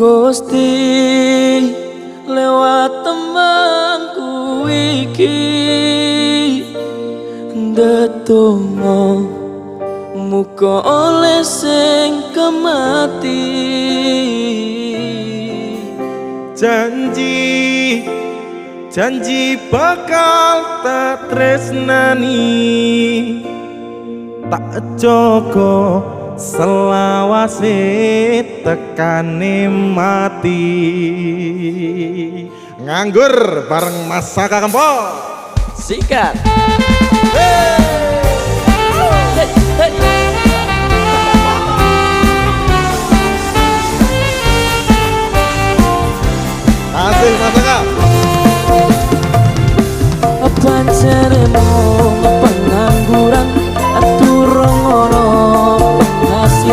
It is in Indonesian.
Gusti lewat tembangku iki ndedonga muga oleh sing kemati. Janji janji bakal tak tresnani, tak jogo selawase tekane mati. Nganggur bareng Mas Saka Kempol. Sikat. Hey! Hey, hey.